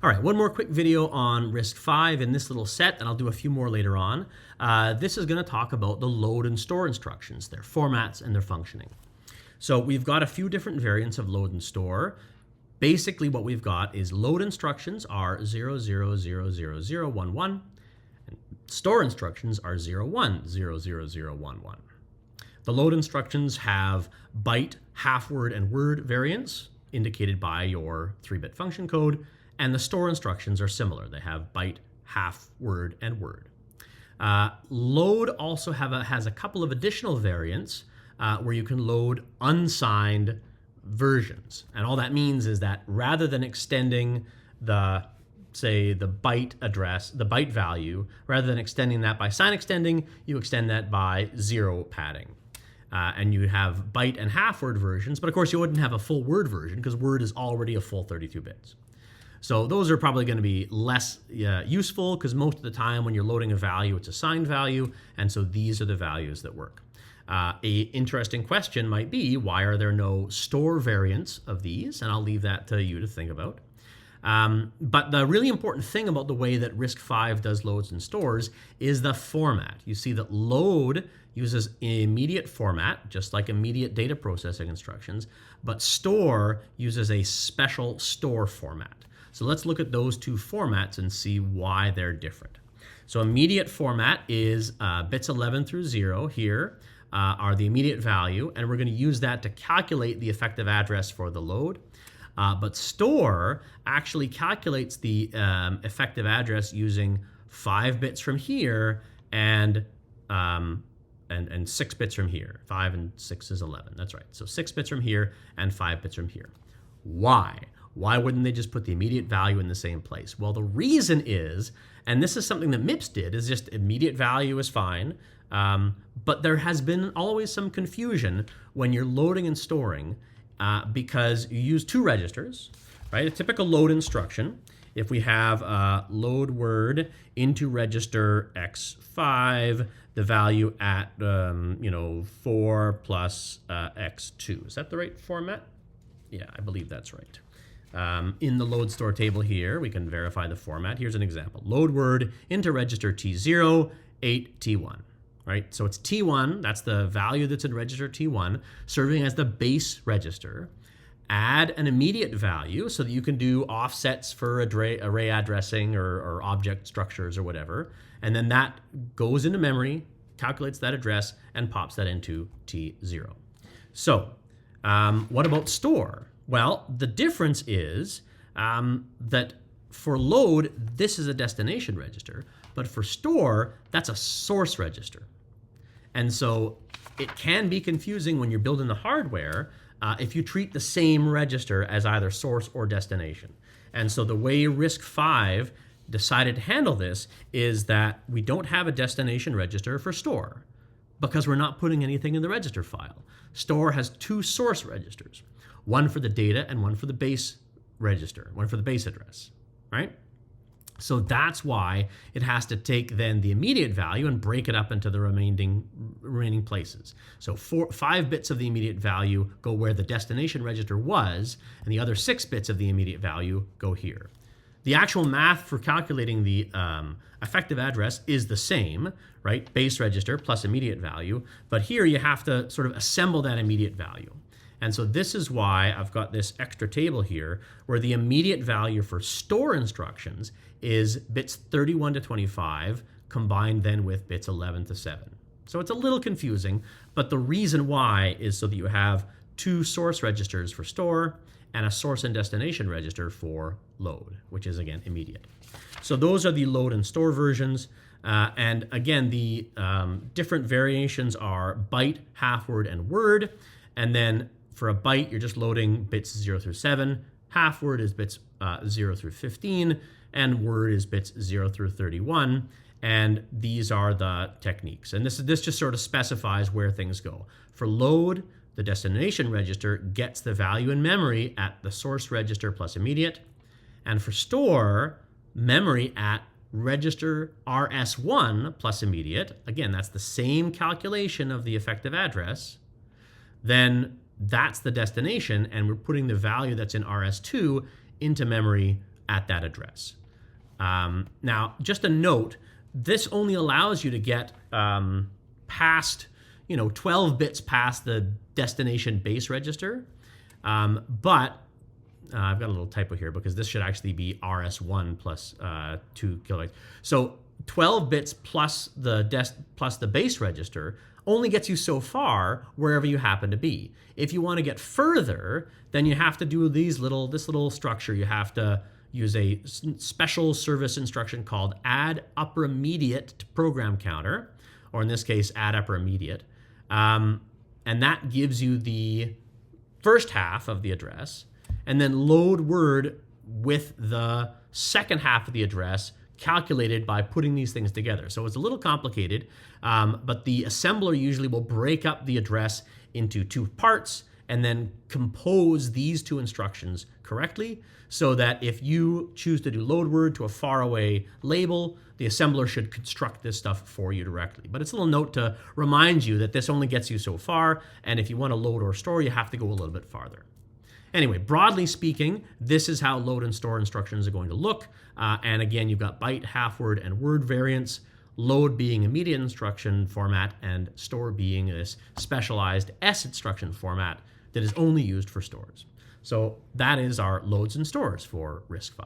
All right, one more quick video on RISC-V in this little set, and I'll do a few more later on. This is going to talk about the load and store instructions, their formats and their functioning. So we've got a few different variants of load and store. Basically what we've got is load instructions are 0, 0, 0, 0, 0, 1, 1, and store instructions are 0, 1, 0, 0, 0, 1, 1. The load instructions have byte, half word, and word variants indicated by your 3-bit function code, and the store instructions are similar. They have byte, half word, and word. Load also has a couple of additional variants where you can load unsigned versions. And all that means is that rather than extending the byte address, the byte value, rather than extending that by sign extending, you extend that by 0 padding. And you have byte and half word versions, but of course you wouldn't have a full word version because word is already a full 32 bits. So those are probably going to be less useful because most of the time when you're loading a value, it's a signed value, and so these are the values that work. An interesting question might be, why are there no store variants of these? And I'll leave that to you to think about. But the really important thing about the way that RISC-V does loads and stores is the format. You see that load uses immediate format, just like immediate data processing instructions, but store uses a special store format. So let's look at those two formats and see why they're different. So immediate format is bits 11 through 0 here are the immediate value, and we're going to use that to calculate the effective address for the load. But store actually calculates the effective address using 5 bits from here and 6 bits from here. 5 and 6 is 11. That's right. So 6 bits from here and 5 bits from here. Why? Why wouldn't they just put the immediate value in the same place? Well, the reason is, and this is something that MIPS did, is just immediate value is fine. But there has been always some confusion when you're loading and storing because you use 2 registers, right? A typical load instruction, if we have load word into register X5, the value at 4 plus X2. Is that the right format? Yeah, I believe that's right. In the load store table here, we can verify the format. Here's an example. Load word into register T0, 8 T1. Right? So it's T1, that's the value that's in register T1, serving as the base register. Add an immediate value so that you can do offsets for array addressing or object structures or whatever. And then that goes into memory, calculates that address, and pops that into T0. So what about store? Well, the difference is that for load, this is a destination register, but for store, that's a source register. And so it can be confusing when you're building the hardware if you treat the same register as either source or destination. And so the way RISC-V decided to handle this is that we don't have a destination register for store because we're not putting anything in the register file. Store has 2 source registers, one for the data and one for the base register, one for the base address, right? So that's why it has to take then the immediate value and break it up into the remaining places. So 5 bits of the immediate value go where the destination register was, and the other 6 bits of the immediate value go here. The actual math for calculating the effective address is the same, right? Base register plus immediate value, but here you have to sort of assemble that immediate value. And so this is why I've got this extra table here where the immediate value for store instructions is bits 31 to 25 combined then with bits 11 to 7. So it's a little confusing, but the reason why is so that you have 2 source registers for store and a source and destination register for load, which is again immediate. So those are the load and store versions. And again, the different variations are byte, half word, and word. And then for a byte, you're just loading bits 0 through 7. Half word is bits 0 through 15, and word is bits 0 through 31. And these are the techniques. And this just sort of specifies where things go. For load, the destination register gets the value in memory at the source register plus immediate. And for store, memory at register RS1 plus immediate. Again, that's the same calculation of the effective address. Then that's the destination, and we're putting the value that's in RS2 into memory at that address. Now, just a note, this only allows you to get past, 12 bits past the destination base register. But I've got a little typo here because this should actually be RS1 plus 2 kilobytes. So 12 bits plus the base register only gets you so far wherever you happen to be. If you want to get further, then you have to do this little structure. You have to use a special service instruction called add upper immediate to program counter, or in this case, add upper immediate. And that gives you the first half of the address, and then load word with the second half of the address calculated by putting these things together. So it's a little complicated, but the assembler usually will break up the address into two parts and then compose these two instructions correctly so that if you choose to do load word to a faraway label, the assembler should construct this stuff for you directly. But it's a little note to remind you that this only gets you so far, and if you want to load or store, you have to go a little bit farther. Anyway, broadly speaking, this is how load and store instructions are going to look. And again, you've got byte, half word, and word variants, load being immediate instruction format, and store being this specialized S instruction format that is only used for stores. So that is our loads and stores for RISC-V.